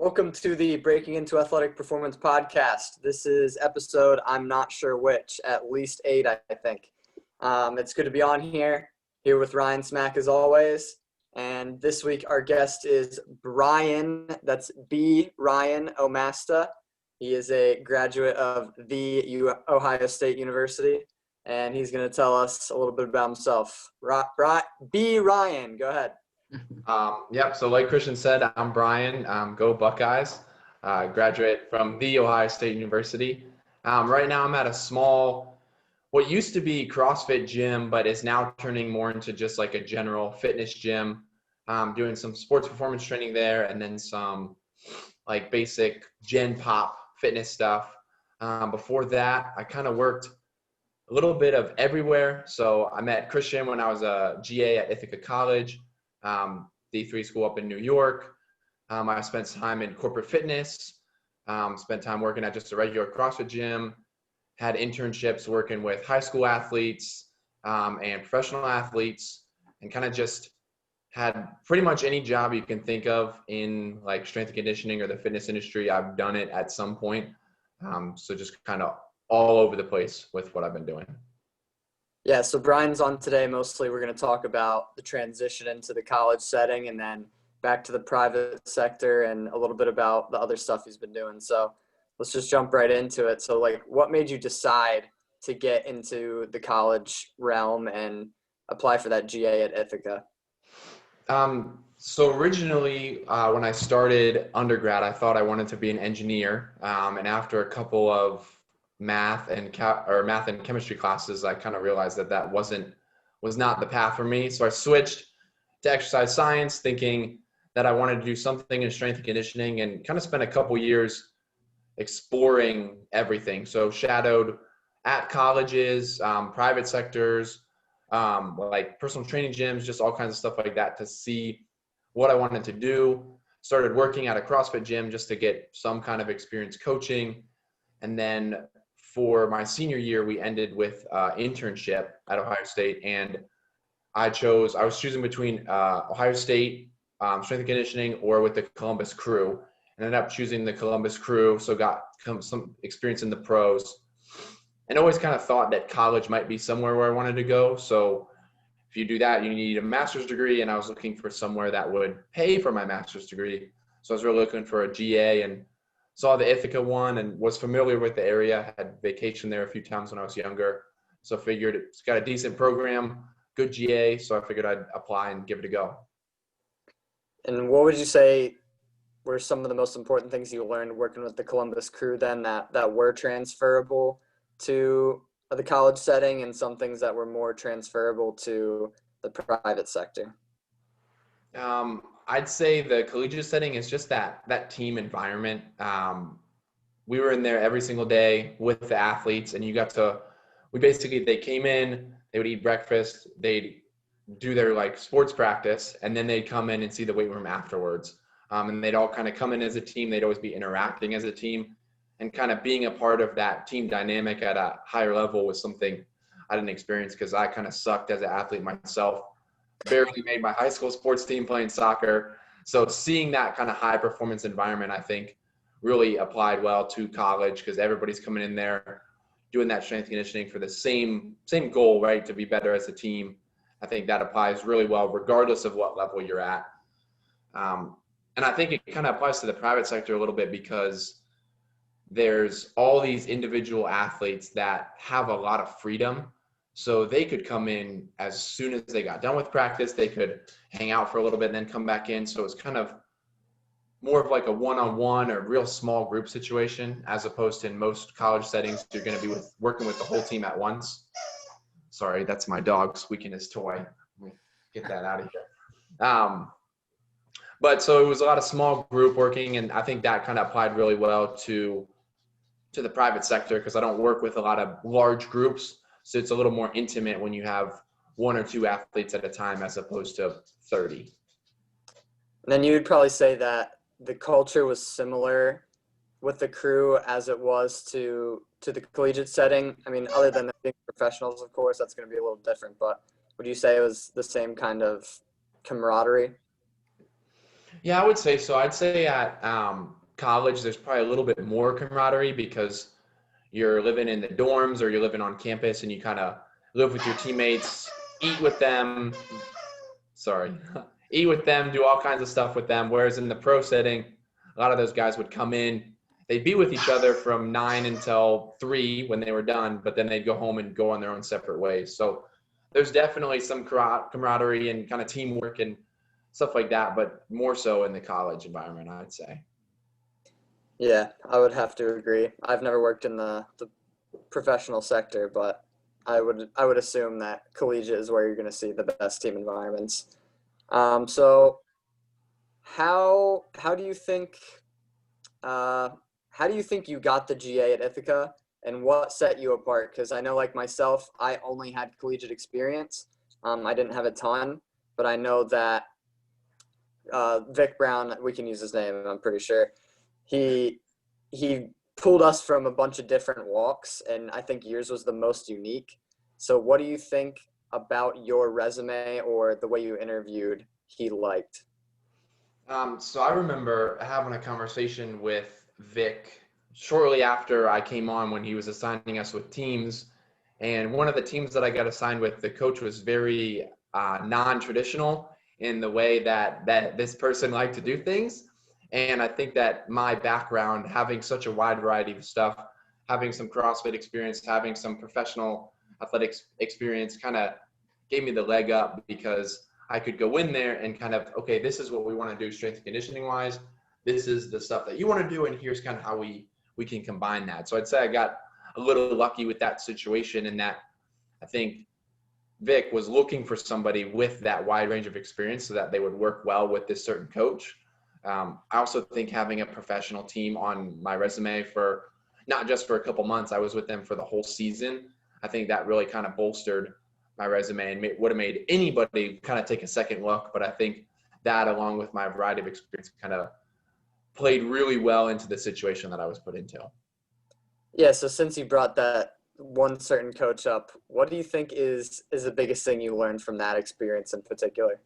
Welcome to the Breaking Into Athletic Performance podcast. This is episode, I'm not sure which, at least 8, I think. It's good to be on here with Ryan Smack as always. And this week our guest is Brian, that's B. Ryan Omasta. He is a graduate of the Ohio State University, and he's going to tell us a little bit about himself. B. Ryan, go ahead. So like Christian said, I'm Brian. Go Buckeyes. Graduate from the Ohio State University. Right now I'm at a small, what used to be CrossFit gym, but is now turning more into just like a general fitness gym. Doing some sports performance training there, and then some like basic gen pop fitness stuff. Before that, I kind of worked a little bit of everywhere. So I met Christian when I was a GA at Ithaca College. D3 school up in New York. I spent time in corporate fitness, spent time working at just a regular CrossFit gym, had internships working with high school athletes and professional athletes, and kind of just had pretty much any job you can think of in like strength and conditioning or the fitness industry. I've done it at some point. So just kind of all over the place with what I've been doing. Yeah, so Brian's on today. Mostly we're going to talk about the transition into the college setting and then back to the private sector and a little bit about the other stuff he's been doing. So let's just jump right into it. So like, what made you decide to get into the college realm and apply for that GA at Ithaca? So originally when I started undergrad, I thought I wanted to be an engineer. And after a couple of math and chemistry classes, I kind of realized that was not the path for me. So I switched to exercise science, thinking that I wanted to do something in strength and conditioning, and kind of spent a couple years exploring everything. So shadowed at colleges, private sectors, like personal training gyms, just all kinds of stuff like that to see what I wanted to do. Started working at a CrossFit gym just to get some kind of experience coaching. And then for my senior year, we ended with internship at Ohio State, and I was choosing between Ohio State strength and conditioning or with the Columbus Crew, and ended up choosing the Columbus Crew. So got some experience in the pros, and always kind of thought that college might be somewhere where I wanted to go. So if you do that, you need a master's degree, and I was looking for somewhere that would pay for my master's degree. So I was really looking for a GA, and saw the Ithaca one and was familiar with the area, had vacationed there a few times when I was younger. So figured it's got a decent program, good GA, so I figured I'd apply and give it a go. And what would you say were some of the most important things you learned working with the Columbus Crew then that were transferable to the college setting, and some things that were more transferable to the private sector? I'd say the collegiate setting is just that team environment. We were in there every single day with the athletes, and they came in, they would eat breakfast, they'd do their like sports practice, and then they'd come in and see the weight room afterwards. And they'd all kind of come in as a team. They'd always be interacting as a team, and kind of being a part of that team dynamic at a higher level was something I didn't experience because I kind of sucked as an athlete myself. Barely made my high school sports team playing soccer. So seeing that kind of high performance environment, I think really applied well to college, because everybody's coming in there doing that strength conditioning for the same goal, right? To be better as a team. I think that applies really well regardless of what level you're at. And I think it kind of applies to the private sector a little bit, because there's all these individual athletes that have a lot of freedom. So they could come in as soon as they got done with practice, they could hang out for a little bit and then come back in. So it's kind of more of like a one-on-one or real small group situation, as opposed to in most college settings, you're going to be working with the whole team at once. Sorry, that's my dog squeaking his toy. Let me get that out of here. But so it was a lot of small group working, and I think that kind of applied really well to the private sector, because I don't work with a lot of large groups. So it's a little more intimate when you have 1 or 2 athletes at a time as opposed to 30. And then you would probably say that the culture was similar with the Crew as it was to the collegiate setting. I mean, other than being professionals, of course, that's going to be a little different. But would you say it was the same kind of camaraderie? Yeah, I would say so. I'd say at college, there's probably a little bit more camaraderie because you're living in the dorms or you're living on campus and you kind of live with your teammates, eat with them. Sorry, eat with them, do all kinds of stuff with them. Whereas in the pro setting, a lot of those guys would come in, they'd be with each other from 9 until 3 when they were done, but then they'd go home and go on their own separate ways. So there's definitely some camaraderie and kind of teamwork and stuff like that, but more so in the college environment, I'd say. Yeah, I would have to agree. I've never worked in the professional sector, but I would assume that collegiate is where you're going to see the best team environments. So how do you think uh, how do you think you got the GA at Ithaca, and what set you apart? Because I know, like myself, I only had collegiate experience. I didn't have a ton, but I know that Vic Brown, we can use his name, I'm pretty sure. He he pulled us from a bunch of different walks, and I think yours was the most unique. So what do you think about your resume or the way you interviewed he liked? So I remember having a conversation with Vic shortly after I came on when he was assigning us with teams. And one of the teams that I got assigned with, the coach was very non-traditional in the way that this person liked to do things. And I think that my background, having such a wide variety of stuff, having some CrossFit experience, having some professional athletics experience, kind of gave me the leg up because I could go in there and kind of, okay, this is what we want to do strength and conditioning wise. This is the stuff that you want to do, and here's kind of how we can combine that. So I'd say I got a little lucky with that situation, in that I think Vic was looking for somebody with that wide range of experience so that they would work well with this certain coach. I also think having a professional team on my resume for not just for a couple months, I was with them for the whole season. I think that really kind of bolstered my resume and would have made anybody kind of take a second look. But I think that, along with my variety of experience, kind of played really well into the situation that I was put into. Yeah, so since you brought that one certain coach up, what do you think is the biggest thing you learned from that experience in particular?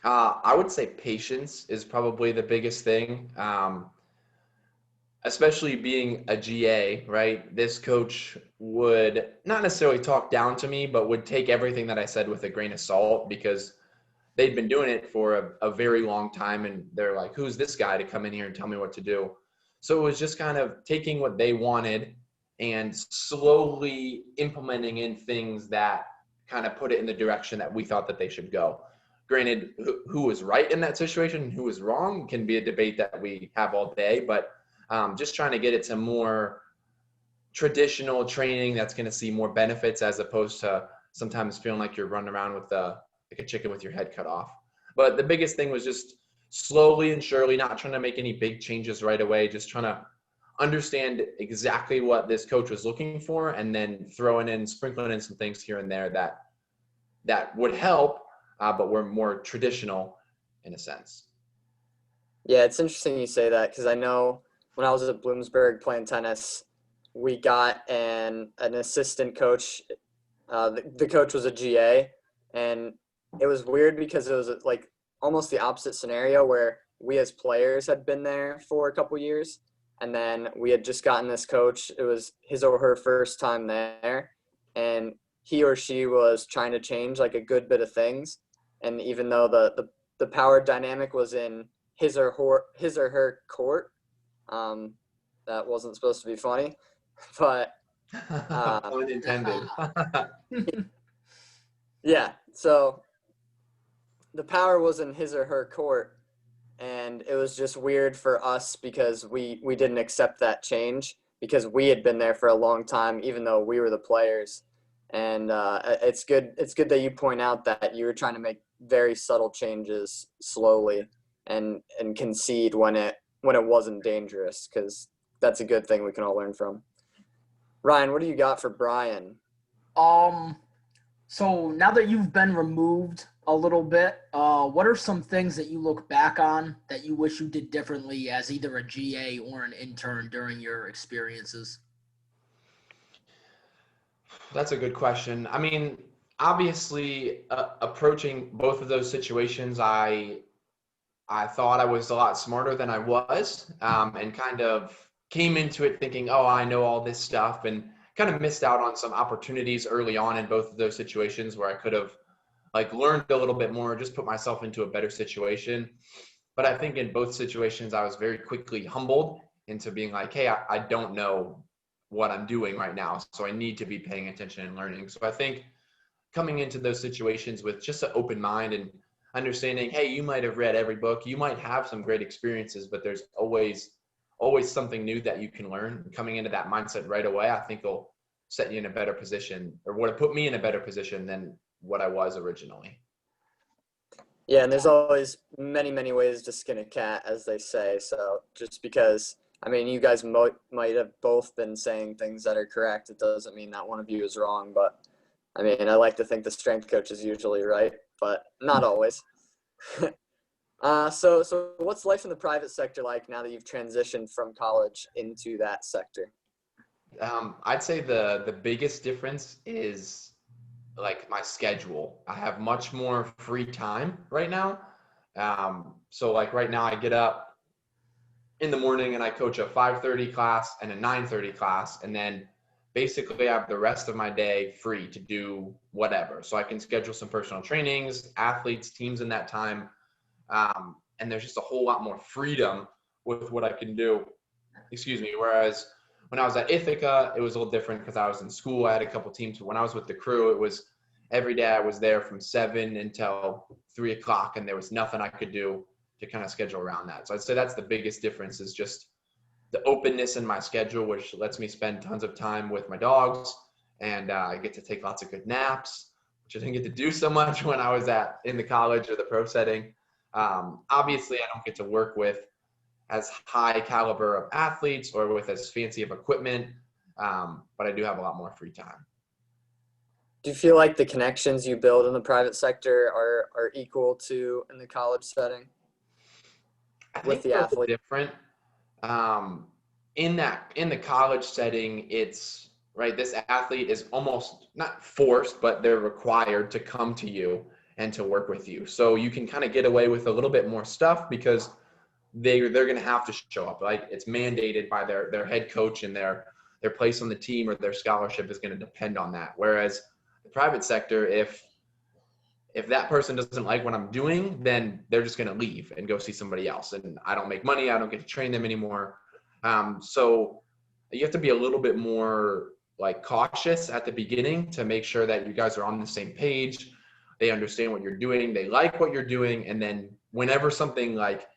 I would say patience is probably the biggest thing, especially being a GA, right? This coach would not necessarily talk down to me, but would take everything that I said with a grain of salt because they'd been doing it for a very long time. And they're like, who's this guy to come in here and tell me what to do? So it was just kind of taking what they wanted and slowly implementing in things that kind of put it in the direction that we thought that they should go. Granted, who was right in that situation and who was wrong can be a debate that we have all day, but just trying to get it to more traditional training that's going to see more benefits, as opposed to sometimes feeling like you're running around with like a chicken with your head cut off. But the biggest thing was just slowly and surely, not trying to make any big changes right away, just trying to understand exactly what this coach was looking for, and then sprinkling in some things here and there that would help, but were more traditional in a sense. Yeah, it's interesting you say that because I know when I was at Bloomsburg playing tennis, we got an assistant coach. The coach was a GA, and it was weird because it was like almost the opposite scenario where we as players had been there for a couple years, and then we had just gotten this coach. It was his or her first time there, and he or she was trying to change like a good bit of things. And even though the power dynamic was in his or her court, um, that wasn't supposed to be funny, but Pun intended. yeah. So the power was in his or her court, and it was just weird for us because we didn't accept that change because we had been there for a long time, even though we were the players. And it's good that you point out that you were trying to make very subtle changes slowly and concede when it wasn't dangerous, because that's a good thing we can all learn from. Ryan, what do you got for Brian? Um, so now that you've been removed a little bit, what are some things that you look back on that you wish you did differently as either a GA or an intern during your experiences? That's a good question. I mean, obviously, approaching both of those situations, I I thought I was a lot smarter than I was, and kind of came into it thinking, oh, I know all this stuff, and kind of missed out on some opportunities early on in both of those situations where I could have like learned a little bit more, just put myself into a better situation. But I think in both situations, I was very quickly humbled into being like, hey, I don't know what I'm doing right now, so I need to be paying attention and learning. So I think coming into those situations with just an open mind and understanding, hey, you might have read every book, you might have some great experiences, but there's always something new that you can learn. Coming into that mindset right away, I think will set you in a better position, or would have put me in a better position than what I was originally. Yeah, and there's always many, many ways to skin a cat, as they say. So just because, I mean, you guys might have both been saying things that are correct, it doesn't mean that one of you is wrong. But I mean, I like to think the strength coach is usually right, but not always. So what's life in the private sector like now that you've transitioned from college into that sector? I'd say the biggest difference is like my schedule. I have much more free time right now. So like right now I get up in the morning and I coach a 5:30 class and a 9:30 class, and then basically I have the rest of my day free to do whatever. So I can schedule some personal trainings, athletes, teams in that time. And there's just a whole lot more freedom with what I can do. Excuse me. Whereas when I was at Ithaca, it was a little different because I was in school. I had a couple teams. But when I was with the crew, it was every day I was there from 7 until 3 o'clock, and there was nothing I could do to kind of schedule around that. So I'd say that's the biggest difference, is just the openness in my schedule, which lets me spend tons of time with my dogs, and I get to take lots of good naps, which I didn't get to do so much when I was in the college or the pro setting. Obviously, I don't get to work with as high caliber of athletes or with as fancy of equipment, but I do have a lot more free time. Do you feel like the connections you build in the private sector are equal to in the college setting with the they're athlete? different. In the college setting, it's right. This athlete is almost not forced, but they're required to come to you and to work with you. So you can kind of get away with a little bit more stuff because they're going to have to show up. Like it's mandated by their head coach, and their place on the team or their scholarship is going to depend on that. Whereas the private sector, if that person doesn't like what I'm doing, then they're just going to leave and go see somebody else. And I don't make money. I don't get to train them anymore. So you have to be a little bit more like cautious at the beginning to make sure that you guys are on the same page. They understand what you're doing. They like what you're doing. And then whenever something like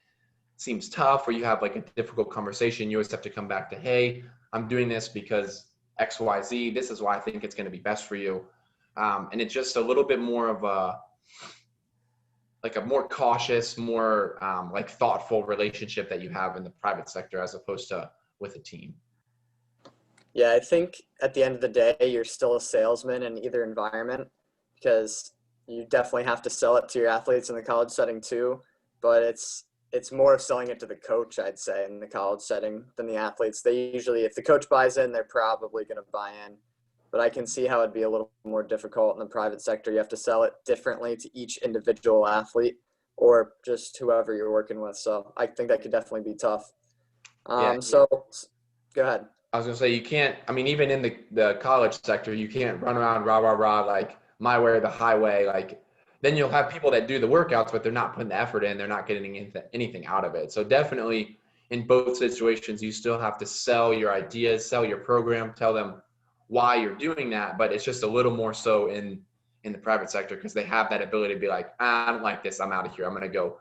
seems tough or you have like a difficult conversation, you always have to come back to, hey, I'm doing this because X, Y, Z. This is why I think it's going to be best for you. And it's just a little bit more of a more cautious, more like thoughtful relationship that you have in the private sector as opposed to with a team. Yeah, I think at the end of the day, you're still a salesman in either environment because you definitely have to sell it to your athletes in the college setting too. But it's more of selling it to the coach, I'd say, in the college setting than the athletes. They usually, if the coach buys in, they're probably going to buy in. But I can see how it'd be a little more difficult in the private sector. You have to sell it differently to each individual athlete or just whoever you're working with. So I think that could definitely be tough. So go ahead. I was going to say, you can't, I mean, even in the college sector, you can't run around rah, rah, rah, like my way or the highway. Like then you'll have people that do the workouts, but they're not putting the effort in. They're not getting anything out of it. So definitely in both situations, you still have to sell your ideas, sell your program, tell them why you're doing that. But it's just a little more so in the private sector because they have that ability to be like, I don't like this. I'm out of here. I'm going to go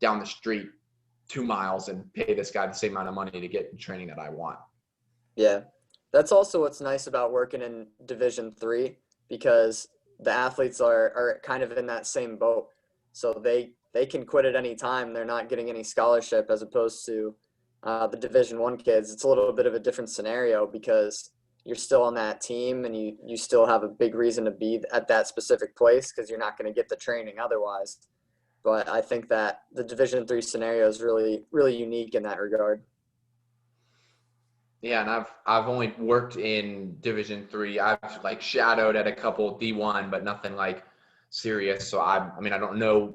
down the street 2 miles and pay this guy the same amount of money to get the training that I want. Yeah, that's also what's nice about working in Division III because the athletes are kind of in that same boat. So they can quit at any time. They're not getting any scholarship as opposed to the Division I kids. It's a little bit of a different scenario because you're still on that team and you still have a big reason to be at that specific place because you're not going to get the training otherwise. But I think that the Division III scenario is really, really unique in that regard. Yeah, and I've only worked in Division III. I've like shadowed at a couple D1, but nothing like serious. So I mean, I don't know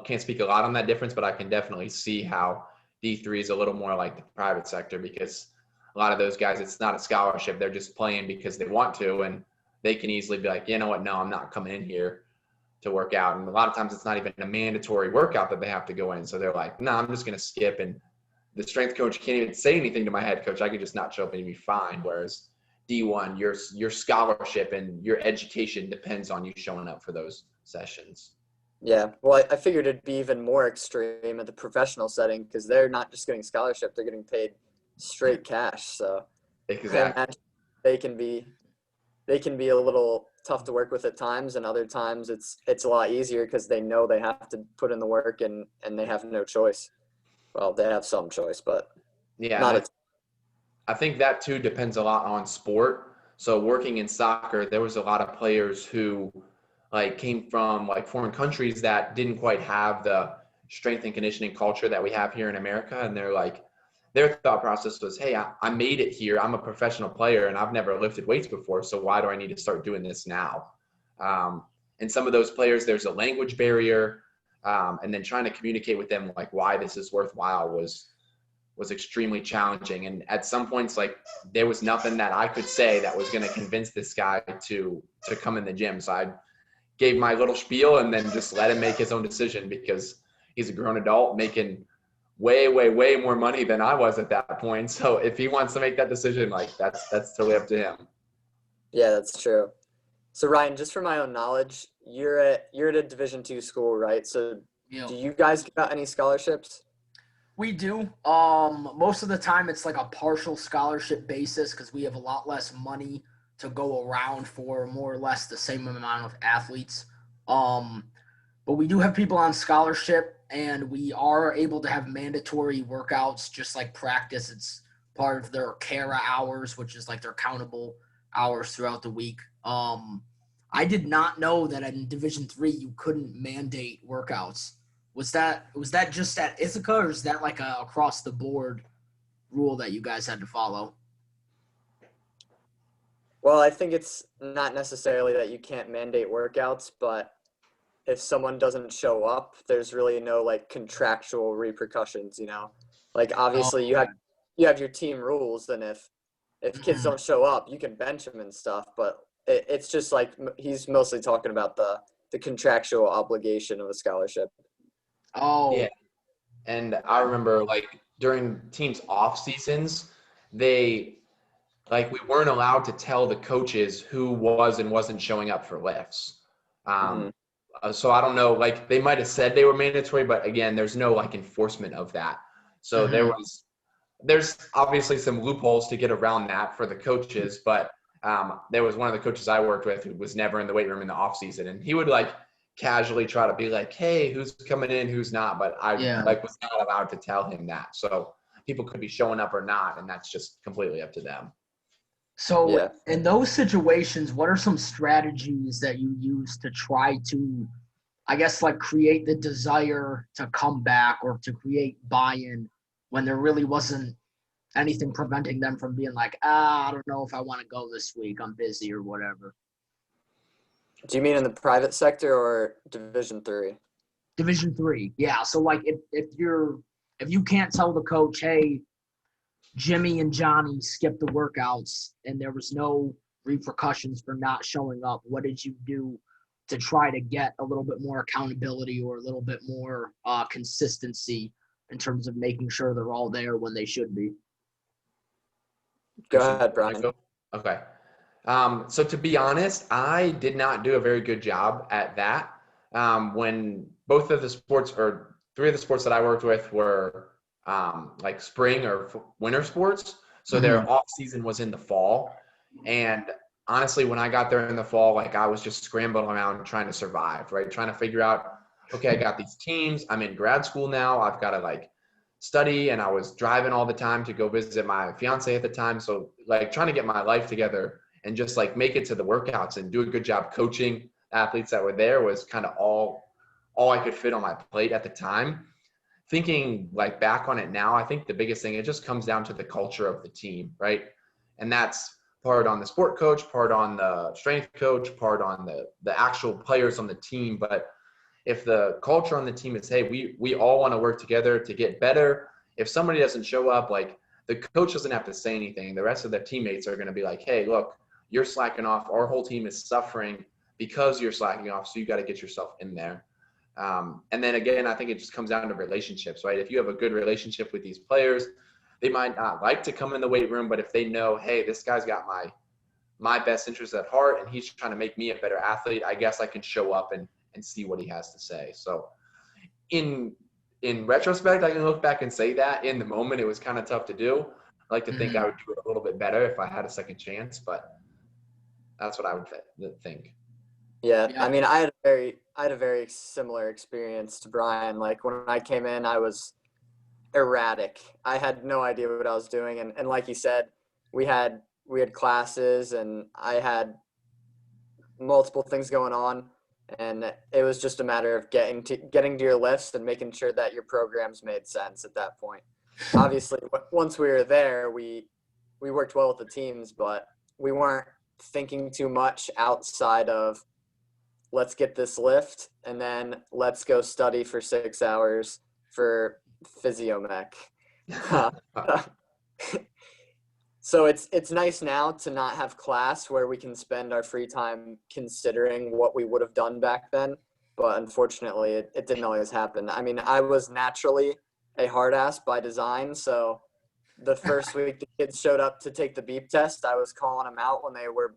can't speak a lot on that difference, but I can definitely see how D3 is a little more like the private sector, because a lot of those guys, it's not a scholarship. They're just playing because they want to, and they can easily be like, you know what, no, I'm not coming in here to work out. And a lot of times it's not even a mandatory workout that they have to go in. So they're like, no, I'm just going to skip. And the strength coach can't even say anything to my head coach. I could just not show up and be fine. Whereas D1, your scholarship and your education depends on you showing up for those sessions. Yeah, well, I figured it'd be even more extreme at the professional setting because they're not just getting scholarship; they're getting paid straight cash. So I Exactly. imagine they can be a little tough to work with at times, and other times it's a lot easier because they know they have to put in the work and they have no choice. Well, they have some choice, but Yeah, not a I think that too depends a lot on sport. So working in soccer, there was a lot of players who like came from like foreign countries that didn't quite have the strength and conditioning culture that we have here in America. And they're like, their thought process was, hey, I made it here. I'm a professional player and I've never lifted weights before. So why do I need to start doing this now? And some of those players, there's a language barrier. And then trying to communicate with them like why this is worthwhile was extremely challenging. And at some points, like there was nothing that I could say that was going to convince this guy to come in the gym. So I gave my little spiel and then just let him make his own decision, because he's a grown adult making way, way, way more money than I was at that point. So if he wants to make that decision, like that's totally up to him. Yeah, that's true. So Ryan, just for my own knowledge, you're at a Division II school, right? So Yeah. do you guys give out any scholarships? We do. Most of the time it's like a partial scholarship basis because we have a lot less money to go around for more or less the same amount of athletes. But we do have people on scholarship, and we are able to have mandatory workouts, just like practice. It's part of their CARA hours, which is like their countable hours throughout the week. I did not know that in Division III you couldn't mandate workouts. Was that just at Ithaca, or is that like a across the board rule that you guys had to follow? Well, I think it's not necessarily that you can't mandate workouts, but if someone doesn't show up, there's really no like contractual repercussions, you know. Like Oh, obviously you have your team rules, and if kids mhm. don't show up, you can bench them and stuff, but it's just like he's mostly talking about the contractual obligation of a scholarship. Yeah. Oh, And I remember like during teams off seasons, they like we weren't allowed to tell the coaches who was and wasn't showing up for lifts. Hmm. So I don't know, like they might have said they were mandatory, but again, there's no like enforcement of that. So mhm. there's obviously some loopholes to get around that for the coaches, but there was one of the coaches I worked with who was never in the weight room in the off season, and he would like casually try to be like, hey, who's coming in, who's not, but I Yeah. like was not allowed to tell him that. So people could be showing up or not, and that's just completely up to them. So Yeah. in those situations, what are some strategies that you use to try to, I guess, like create the desire to come back or to create buy-in when there really wasn't anything preventing them from being like, I don't know if I want to go this week. I'm busy or whatever. Do you mean in the private sector or Division III? Division III. Yeah. So like if you can't tell the coach, hey, Jimmy and Johnny skipped the workouts and there was no repercussions for not showing up, what did you do to try to get a little bit more accountability or a little bit more consistency in terms of making sure they're all there when they should be? Go Christian, ahead, you wanna Brian. go? Okay. So to be honest, I did not do a very good job at that. When both of the sports or three of the sports that I worked with were like spring or winter sports, so Mm-hmm. their off season was in the fall. And honestly, when I got there in the fall, like I was just scrambling around trying to survive, right? Trying to figure out, okay, I got these teams. I'm in grad school now. I've got to like study, and I was driving all the time to go visit my fiance at the time. So like trying to get my life together and just like make it to the workouts and do a good job coaching athletes that were there was kind of all I could fit on my plate at the time. Thinking like back on it now, I think the biggest thing, it just comes down to the culture of the team, right? And that's part on the sport coach, part on the strength coach, part on the actual players on the team. But if the culture on the team is, hey, we all want to work together to get better. If somebody doesn't show up, like the coach doesn't have to say anything. The rest of the teammates are going to be like, hey, look, you're slacking off. Our whole team is suffering because you're slacking off. So you got to get yourself in there. And then again, I think it just comes down to relationships, right? If you have a good relationship with these players, they might not like to come in the weight room, but if they know, hey, this guy's got my best interest at heart and he's trying to make me a better athlete, I guess I can show up and see what he has to say. So in retrospect, I can look back and say that in the moment, it was kind of tough to do. I like to think I would do it a little bit better if I had a second chance, but that's what I would think. Yeah, I mean, I had a very similar experience to Brian. Like when I came in, I was erratic. I had no idea what I was doing, and like you said, we had classes, and I had multiple things going on, and it was just a matter of getting to your lifts and making sure that your programs made sense at that point. Obviously, once we were there, we worked well with the teams, but we weren't thinking too much outside of let's get this lift and then let's go study for 6 hours for physiomech. So it's nice now to not have class where we can spend our free time considering what we would have done back then. But unfortunately, it didn't always happen. I mean, I was naturally a hard ass by design. So the first week the kids showed up to take the beep test, I was calling them out when they were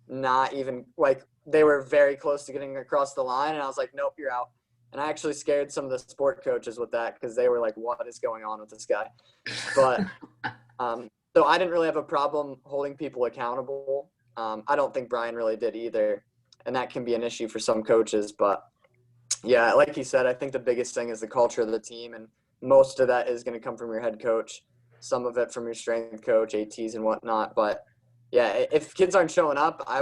not even like they were very close to getting across the line. And I was like, nope, you're out. And I actually scared some of the sport coaches with that because they were like, what is going on with this guy? But so I didn't really have a problem holding people accountable. I don't think Brian really did either. And that can be an issue for some coaches. But, yeah, like you said, I think the biggest thing is the culture of the team. And most of that is going to come from your head coach, some of it from your strength coach, ATs and whatnot. But, yeah, if kids aren't showing up, I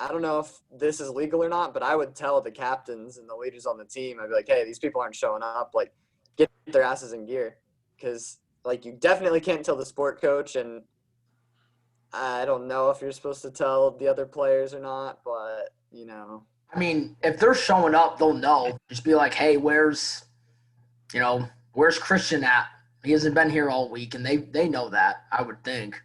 don't know if this is legal or not, but I would tell the captains and the leaders on the team, I'd be like, hey, these people aren't showing up. Like, get their asses in gear. Because – like you definitely can't tell the sport coach, and I don't know if you're supposed to tell the other players or not, but you know. I mean, if they're showing up, they'll know. Just be like, hey, where's Christian at? He hasn't been here all week, and they know that, I would think.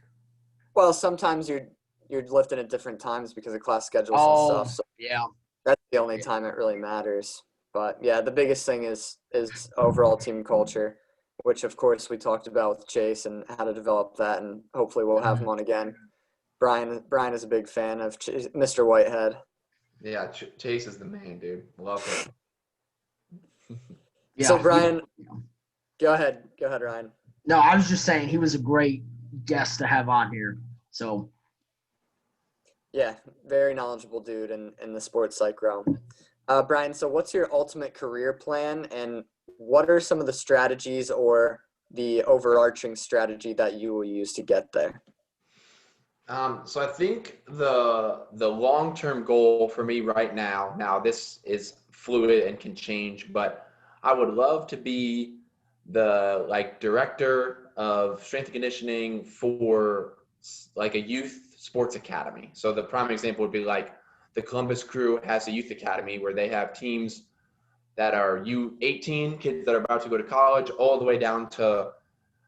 Well, sometimes you're lifting at different times because of class schedules and stuff. So yeah. That's the only time it really matters. But yeah, the biggest thing is overall team culture, which of course we talked about with Chase and how to develop that, and hopefully we'll have him on again. Brian is a big fan of Mr. Whitehead. Yeah, Chase is the man, dude. Love him. Yeah, so Brian, go ahead, Ryan. No, I was just saying he was a great guest to have on here. So yeah, very knowledgeable dude in the sports psych realm. Brian, so what's your ultimate career plan, and what are some of the strategies or the overarching strategy that you will use to get there? So I think the long-term goal for me right now this is fluid and can change, but I would love to be the director of strength and conditioning for like a youth sports academy. So the prime example would be like the Columbus Crew has a youth academy where they have teams that are U18 kids that are about to go to college, all the way down to,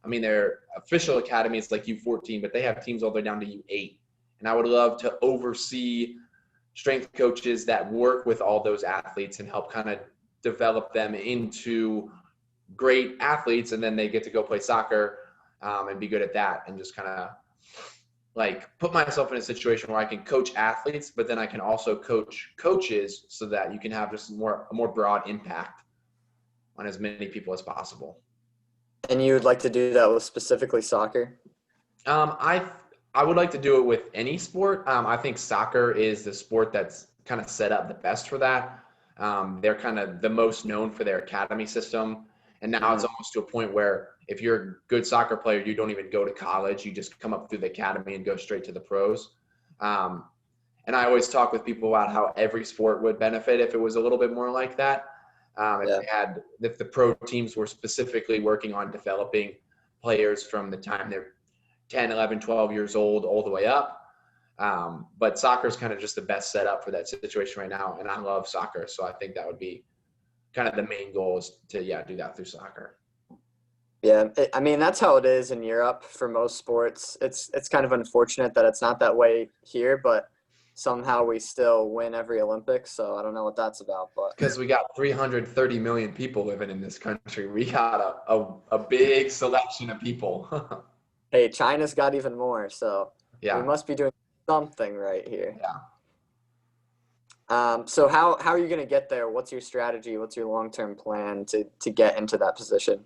I mean, their official academy is like U14, but they have teams all the way down to U8. And I would love to oversee strength coaches that work with all those athletes and help kind of develop them into great athletes. And then they get to go play soccer and be good at that, and just kind of put myself in a situation where I can coach athletes, but then I can also coach coaches so that you can have just a more broad impact on as many people as possible. And you would like to do that with specifically soccer? I would like to do it with any sport. I think soccer is the sport that's kind of set up the best for that. They're kind of the most known for their academy system. And now it's almost to a point where if you're a good soccer player, you don't even go to college. You just come up through the academy and go straight to the pros. And I always talk with people about how every sport would benefit if it was a little bit more like that. If the pro teams were specifically working on developing players from the time they're 10, 11, 12 years old all the way up. But soccer is kind of just the best setup for that situation right now. And I love soccer. So I think that would be kind of the main goal is to, do that through soccer. Yeah, I mean, that's how it is in Europe for most sports. It's kind of unfortunate that it's not that way here, but somehow we still win every Olympics. So I don't know what that's about, but Because we got 330 million people living in this country. We got a big selection of people. hey, China's got even more, so we Yeah. must be doing something right here. Yeah. So how are you going to get there? What's your strategy? What's your long-term plan to get into that position?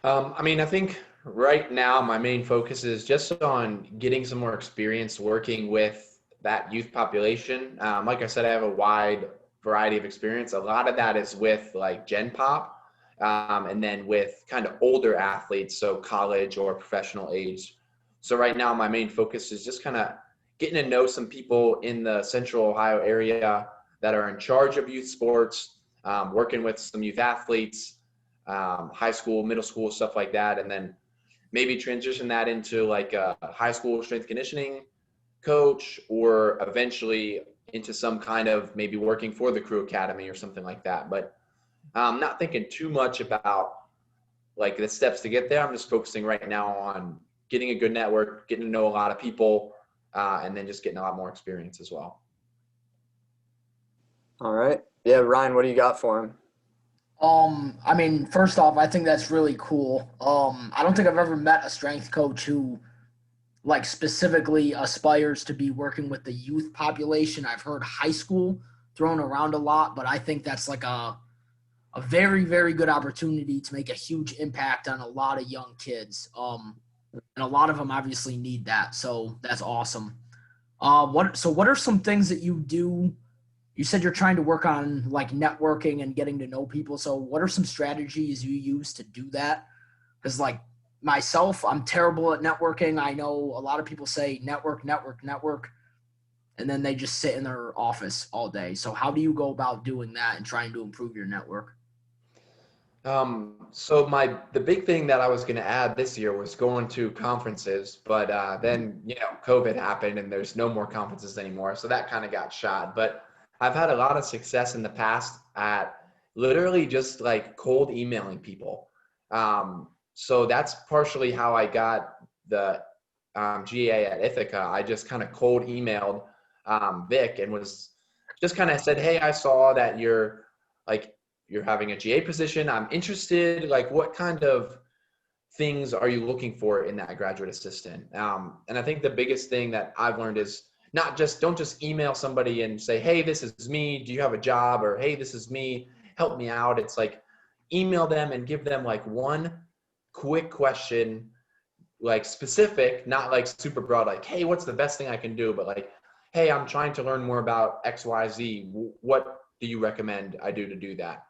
I mean, I think right now my main focus is just on getting some more experience working with that youth population. Like I said, I have a wide variety of experience. A lot of that is with like Gen Pop, and then with kind of older athletes, so college or professional age. So right now my main focus is just kind of getting to know some people in the Central Ohio area that are in charge of youth sports, working with some youth athletes, high school, middle school, stuff like that. And then maybe transition that into like a high school strength conditioning coach, or eventually into some kind of maybe working for the crew academy or something like that. But I'm not thinking too much about like the steps to get there. I'm just focusing right now on getting a good network, getting to know a lot of people, and then just getting a lot more experience as well. All right. Yeah, Ryan, what do you got for him? I mean, first off, I think that's really cool. I don't think I've ever met a strength coach who like specifically aspires to be working with the youth population. I've heard high school thrown around a lot, but I think that's like a very, very good opportunity to make a huge impact on a lot of young kids. And a lot of them obviously need that. So that's awesome. What are some things that you do? You said you're trying to work on like networking and getting to know people. So what are some strategies you use to do that? Because like myself, I'm terrible at networking. I know a lot of people say network, and then they just sit in their office all day. So how do you go about doing that and trying to improve your network? So the big thing that I was going to add this year was going to conferences, but then COVID happened and there's no more conferences anymore, so that kind of got shot. But I've had a lot of success in the past at literally just like cold emailing people. So that's partially how I got the GA at Ithaca. I just kind of cold emailed Vic and was just kind of said, hey, I saw that you're having a GA position. I'm interested. Like, what kind of things are you looking for in that graduate assistant? And I think the biggest thing that I've learned is don't just email somebody and say, hey, this is me. Do you have a job? Or, hey, this is me. Help me out. It's like email them and give them like one quick question, like specific, not like super broad, like, hey, what's the best thing I can do? But like, hey, I'm trying to learn more about XYZ. What do you recommend I do to do that?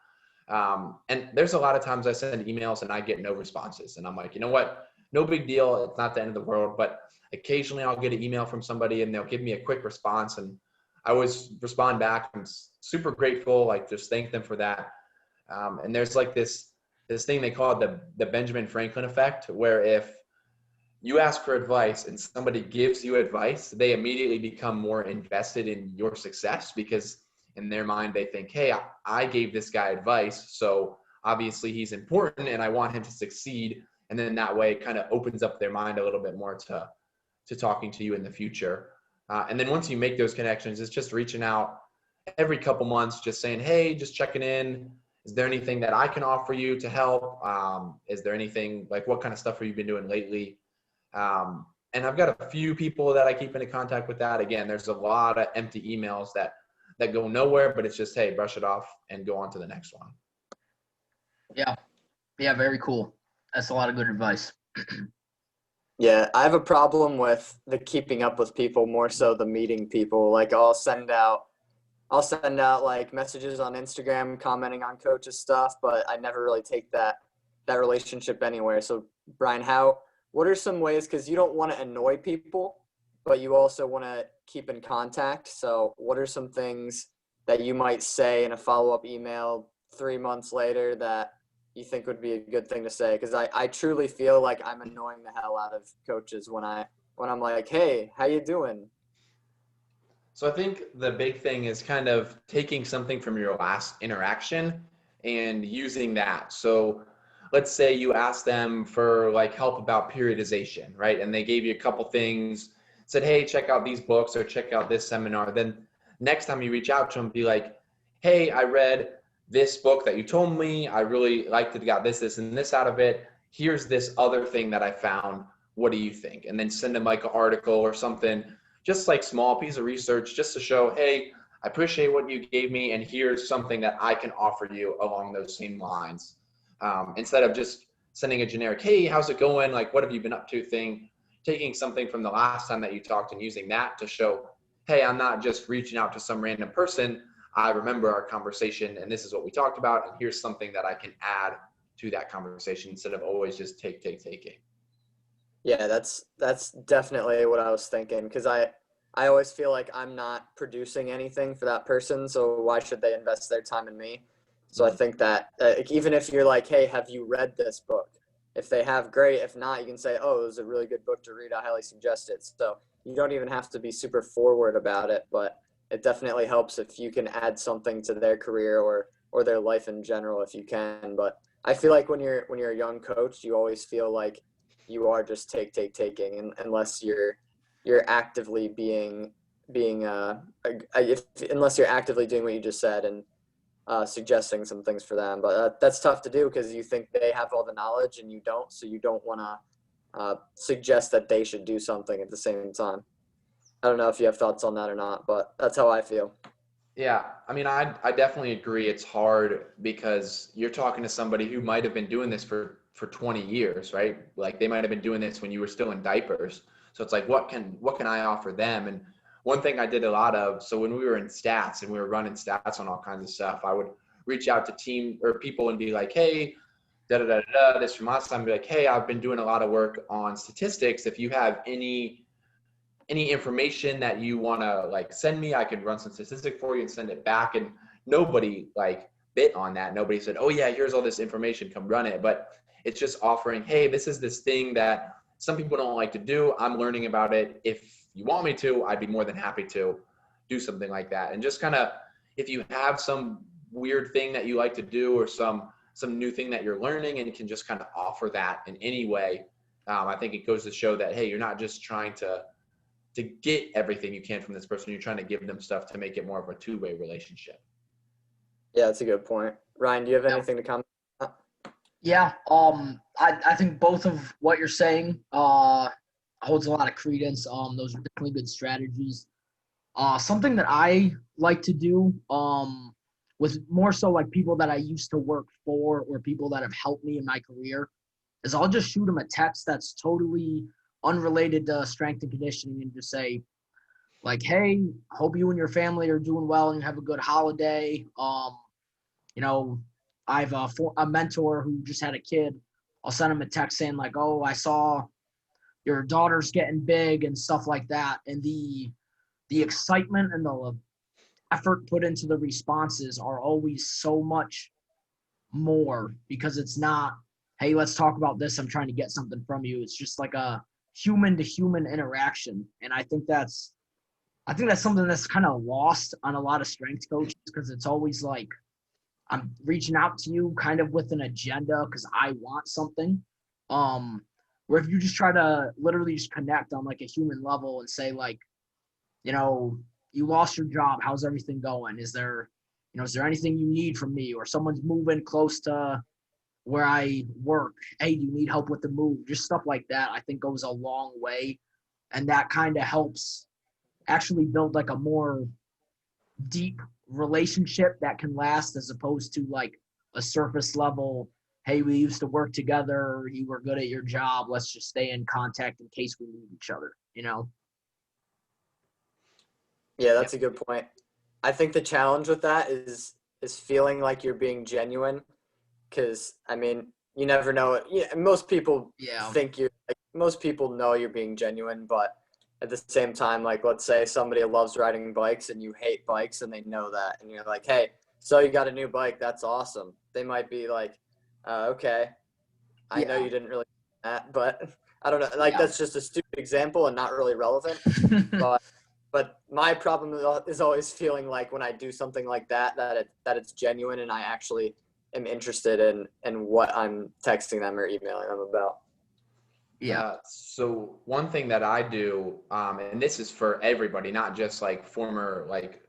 And there's a lot of times I send emails and I get no responses. And I'm like, you know what? No big deal. It's not the end of the world. But occasionally I'll get an email from somebody and they'll give me a quick response. And I always respond back. I'm super grateful. Like, just thank them for that. And there's like this thing they call it the Benjamin Franklin effect, where if you ask for advice and somebody gives you advice, they immediately become more invested in your success, because in their mind, they think, hey, I gave this guy advice, so obviously he's important and I want him to succeed. And then that way it kind of opens up their mind a little bit more to talking to you in the future. And then once you make those connections, it's just reaching out every couple months, just saying, hey, just checking in. Is there anything that I can offer you to help? Is there anything, like, what kind of stuff have you been doing lately? And I've got a few people that I keep into contact with that. Again, there's a lot of empty emails that go nowhere, but it's just, hey, brush it off and go on to the next one. Yeah. Yeah, very cool. That's a lot of good advice. Yeah, I have a problem with the keeping up with people more so the meeting people. Like, I'll send out like messages on Instagram commenting on coaches' stuff, but I never really take that relationship anywhere. So Brian, what are some ways, because you don't want to annoy people, but you also want to keep in contact. So what are some things that you might say in a follow-up email 3 months later that you think would be a good thing to say? Because I truly feel like I'm annoying the hell out of coaches when I'm like, hey, how you doing? So I think the big thing is kind of taking something from your last interaction and using that. So let's say you ask them for like help about periodization, right? And they gave you a couple things, said, hey, check out these books or check out this seminar. Then next time you reach out to them, be like, hey, I read this book that you told me. I really liked it, got this, and this out of it. Here's this other thing that I found. What do you think? And then send them like an article or something, just like small piece of research, just to show, hey, I appreciate what you gave me, and here's something that I can offer you along those same lines. Instead of just sending a generic, hey, how's it going? Like, what have you been up to thing, taking something from the last time that you talked and using that to show, hey, I'm not just reaching out to some random person. I remember our conversation and this is what we talked about. And here's something that I can add to that conversation instead of always just taking. Yeah, that's definitely what I was thinking, because I always feel like I'm not producing anything for that person, so why should they invest their time in me? So I think that even if you're like, hey, have you read this book? If they have, great. If not, you can say, oh, it was a really good book to read. I highly suggest it. So you don't even have to be super forward about it, but it definitely helps if you can add something to their career or their life in general if you can. But I feel like when you're a young coach, you always feel like you are just taking, unless you're actively unless you're actively doing what you just said and suggesting some things for them. But that's tough to do because you think they have all the knowledge and you don't, so you don't want to suggest that they should do something at the same time. I don't know if you have thoughts on that or not, but that's how I feel. Yeah, I mean, I definitely agree. It's hard because you're talking to somebody who might have been doing this for 20 years, right? Like they might have been doing this when you were still in diapers. So it's like, what can I offer them? And one thing I did a lot of, so when we were in stats and we were running stats on all kinds of stuff, I would reach out to team or people and be like, hey, this from last time, be like, hey, I've been doing a lot of work on statistics. If you have any information that you want to like send me, I can run some statistic for you and send it back. And nobody like bit on that. Nobody said, oh yeah, here's all this information, come run it. But it's just offering, hey, this is this thing that some people don't like to do. I'm learning about it. If you want me to, I'd be more than happy to do something like that. And just kind of, if you have some weird thing that you like to do or some new thing that you're learning and can just kind of offer that in any way, I think it goes to show that, hey, you're not just trying to get everything you can from this person. You're trying to give them stuff to make it more of a two-way relationship. Yeah, that's a good point. Ryan, do you have anything to comment? Yeah, I think both of what you're saying holds a lot of credence. Those are definitely good strategies. Something that I like to do with more so like people that I used to work for or people that have helped me in my career is I'll just shoot them a text that's totally unrelated to strength and conditioning and just say, like, hey, hope you and your family are doing well and you have a good holiday. I have a mentor who just had a kid. I'll send him a text saying like, oh, I saw your daughter's getting big and stuff like that. And the excitement and the effort put into the responses are always so much more because it's not, hey, let's talk about this. I'm trying to get something from you. It's just like a human to human interaction. And I think that's something that's kind of lost on a lot of strength coaches because it's always like, I'm reaching out to you kind of with an agenda because I want something. Where if you just try to literally just connect on like a human level and say like, you lost your job. How's everything going? Is there anything you need from me or someone's moving close to where I work? Hey, do you need help with the move? Just stuff like that, I think goes a long way. And that kind of helps actually build like a more deep relationship that can last as opposed to like a surface level, hey, we used to work together, you were good at your job, let's just stay in contact in case we need each other. Yeah, that's a good point. I think the challenge with that is feeling like you're being genuine, because I mean, you never know it. Yeah, most people think most people know you're being genuine, but at the same time, like let's say somebody loves riding bikes and you hate bikes and they know that, and you're like, hey, so you got a new bike, that's awesome. They might be like, okay, I know you didn't really do that, but I don't know. Like that's just a stupid example and not really relevant. But my problem is always feeling like when I do something like that it's genuine and I actually am interested in what I'm texting them or emailing them about. Yeah. So one thing that I do, and this is for everybody, not just like former like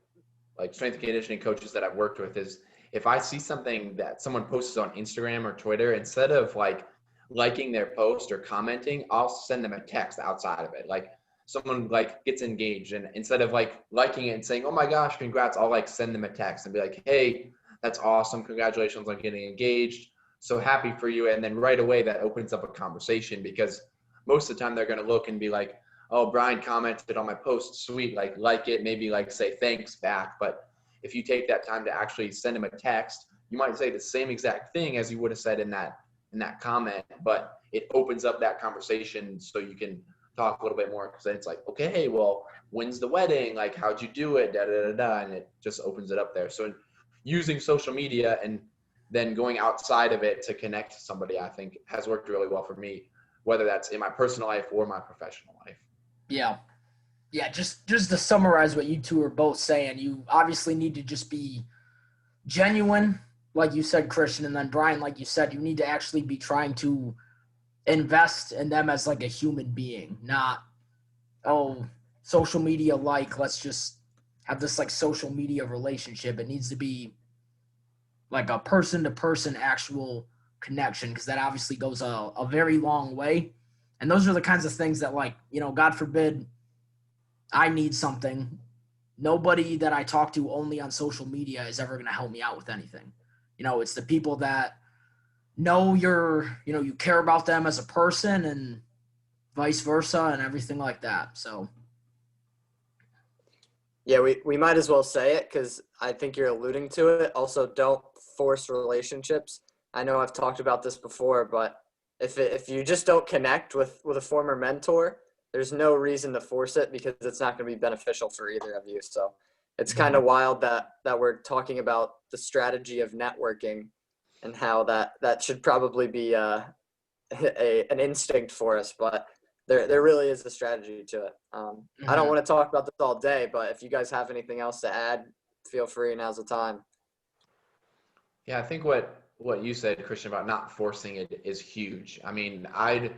strength and conditioning coaches that I've worked with, is if I see something that someone posts on Instagram or Twitter, instead of like liking their post or commenting, I'll send them a text outside of it. Like someone like gets engaged, and instead of like liking it and saying, "Oh my gosh, congrats," I'll like send them a text and be like, "Hey, that's awesome. Congratulations on getting engaged. So happy for you." And then right away that opens up a conversation, because most of the time they're going to look and be like, "Oh, Brian commented on my post. Sweet. Like it, maybe like say thanks back." But if you take that time to actually send them a text, you might say the same exact thing as you would have said in that comment, but it opens up that conversation so you can talk a little bit more, because then it's like, okay, well, when's the wedding? Like, how'd you do it? Da, da, da, da. And it just opens it up there. So using social media and then going outside of it to connect to somebody, I think has worked really well for me, whether that's in my personal life or my professional life. Yeah. Yeah, just to summarize what you two are both saying, you obviously need to just be genuine, like you said, Christian, and then Brian, like you said, you need to actually be trying to invest in them as like a human being, not, oh, social media, like, let's just have this like social media relationship. It needs to be like a person-to-person actual connection, because that obviously goes a very long way. And those are the kinds of things that, like, God forbid I need something. Nobody that I talk to only on social media is ever going to help me out with anything. It's the people that know you care about them as a person, and vice versa, and everything like that. So Yeah, we might as well say it, because I think you're alluding to it. Also, don't force relationships. I know I've talked about this before, but if you just don't connect with a former mentor, there's no reason to force it, because it's not going to be beneficial for either of you. So it's kind of wild that we're talking about the strategy of networking and how that should probably be an instinct for us, but there really is a strategy to it. I don't want to talk about this all day, but if you guys have anything else to add, feel free. Now's the time. Yeah, I think what you said, Christian, about not forcing it is huge. I mean, I'd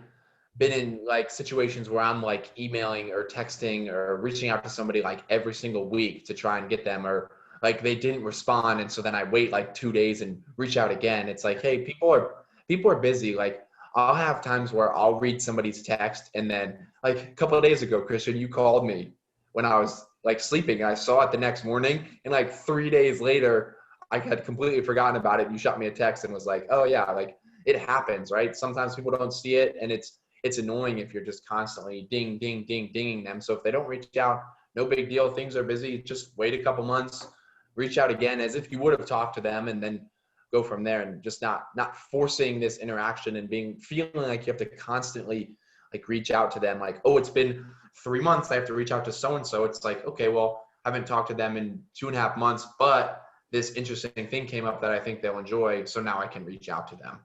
been in like situations where I'm like emailing or texting or reaching out to somebody like every single week to try and get them, or like they didn't respond, and so then I wait like 2 days and reach out again. It's like, hey, people are busy. Like I'll have times where I'll read somebody's text, and then like a couple of days ago, Christian, you called me when I was like sleeping, and I saw it the next morning, and like 3 days later I had completely forgotten about it. You shot me a text and was like, oh yeah, like it happens, right? Sometimes people don't see it, and it's annoying if you're just constantly ding, ding, ding, dinging them. So if they don't reach out, no big deal. Things are busy. Just wait a couple months, reach out again as if you would have talked to them, and then go from there, and just not forcing this interaction and feeling like you have to constantly like reach out to them. Like, oh, it's been 3 months, I have to reach out to so-and-so. It's like, okay, well, I haven't talked to them in 2.5 months, but this interesting thing came up that I think they'll enjoy. So now I can reach out to them.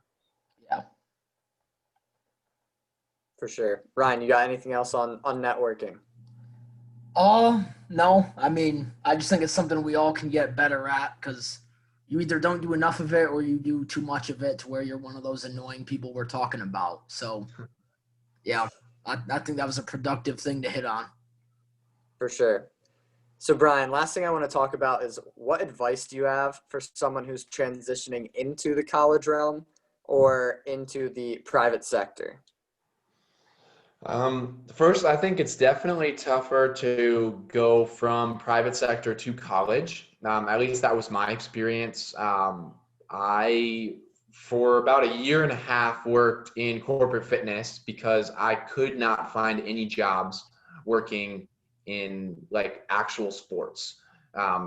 yeah. For sure. Ryan, you got anything else on networking? No. I mean, I just think it's something we all can get better at, because you either don't do enough of it or you do too much of it to where you're one of those annoying people we're talking about. So, yeah, I think that was a productive thing to hit on. For sure. So Brian, last thing I want to talk about is, what advice do you have for someone who's transitioning into the college realm or into the private sector? First, I think it's definitely tougher to go from private sector to college. At least that was my experience. I, for about 1.5 years, worked in corporate fitness because I could not find any jobs working in like actual sports.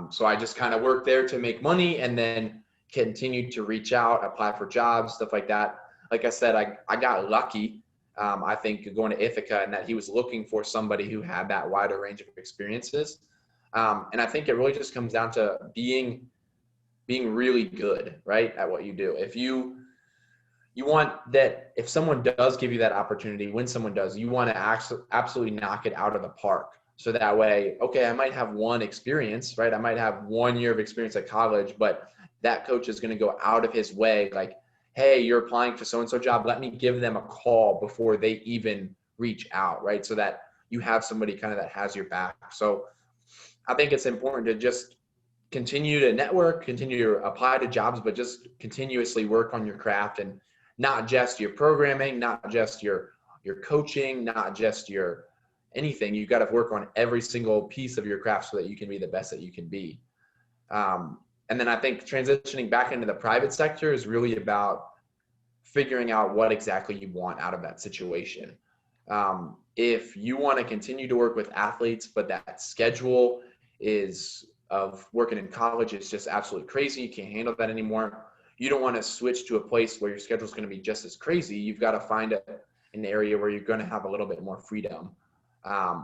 So I just kind of worked there to make money, and then continued to reach out, apply for jobs, stuff like that. Like I said, I got lucky. I think going to Ithaca, and that he was looking for somebody who had that wider range of experiences. And I think it really just comes down to being really good, right, at what you do. If you want that, if someone does give you that opportunity, when someone does, you want to absolutely knock it out of the park. So that way, okay, I might have one experience, right? I might have 1 year of experience at college, but that coach is going to go out of his way, like, hey, you're applying for so-and-so job, let me give them a call before they even reach out, right? So that you have somebody kind of that has your back. So I think it's important to just continue to network, continue to apply to jobs, but just continuously work on your craft, and not just your programming, not just your coaching, not just your anything. You got to work on every single piece of your craft so that you can be the best that you can be. And then I think transitioning back into the private sector is really about figuring out what exactly you want out of that situation. If you want to continue to work with athletes, but that schedule is of working in college is just absolutely crazy, you can't handle that anymore, you don't want to switch to a place where your schedule is going to be just as crazy. You've got to find an area where you're going to have a little bit more freedom.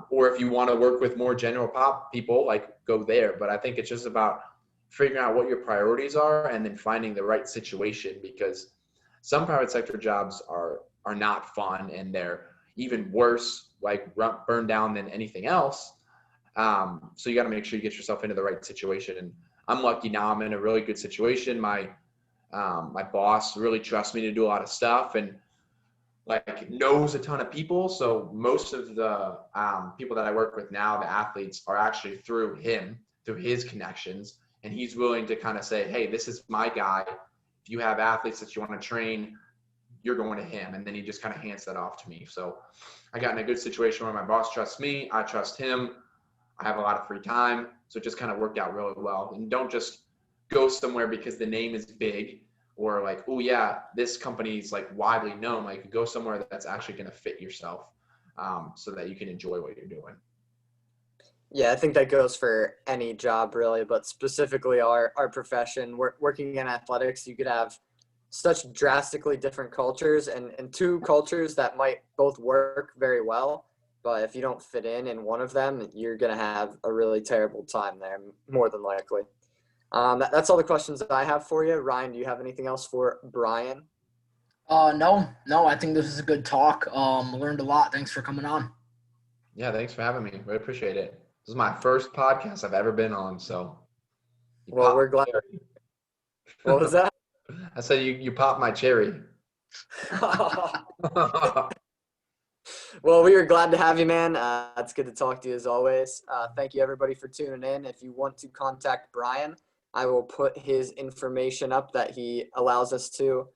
Or if you want to work with more general pop people, like, go there. But I think it's just about figuring out what your priorities are and then finding the right situation, because some private sector jobs are not fun, and they're even worse, like burned down than anything else. So you got to make sure you get yourself into the right situation. And I'm lucky now. I'm in a really good situation. My boss really trusts me to do a lot of stuff, and like knows a ton of people. So most of the people that I work with now, the athletes, are actually through him, through his connections. And he's willing to kind of say, hey, this is my guy. If you have athletes that you want to train, you're going to him. And then he just kind of hands that off to me. So I got in a good situation where my boss trusts me, I trust him, I have a lot of free time. So it just kind of worked out really well. And don't just go somewhere because the name is big, or like, oh yeah, this company is like widely known. Like, go somewhere that's actually going to fit yourself, so that you can enjoy what you're doing. Yeah, I think that goes for any job really, but specifically our profession, working in athletics, you could have such drastically different cultures, and two cultures that might both work very well. But if you don't fit in one of them, you're going to have a really terrible time there, more than likely. That's all the questions that I have for you. Ryan, do you have anything else for Brian? No, I think this is a good talk. Learned a lot. Thanks for coming on. Yeah, thanks for having me. Really appreciate it. This is my first podcast I've ever been on, so. Well, we're glad. What was that? I said you popped my cherry. Well, we were glad to have you, man. It's good to talk to you as always. Thank you, everybody, for tuning in. If you want to contact Brian, I will put his information up that he allows us to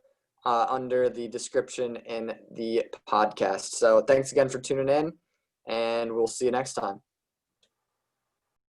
under the description in the podcast. So thanks again for tuning in, and we'll see you next time.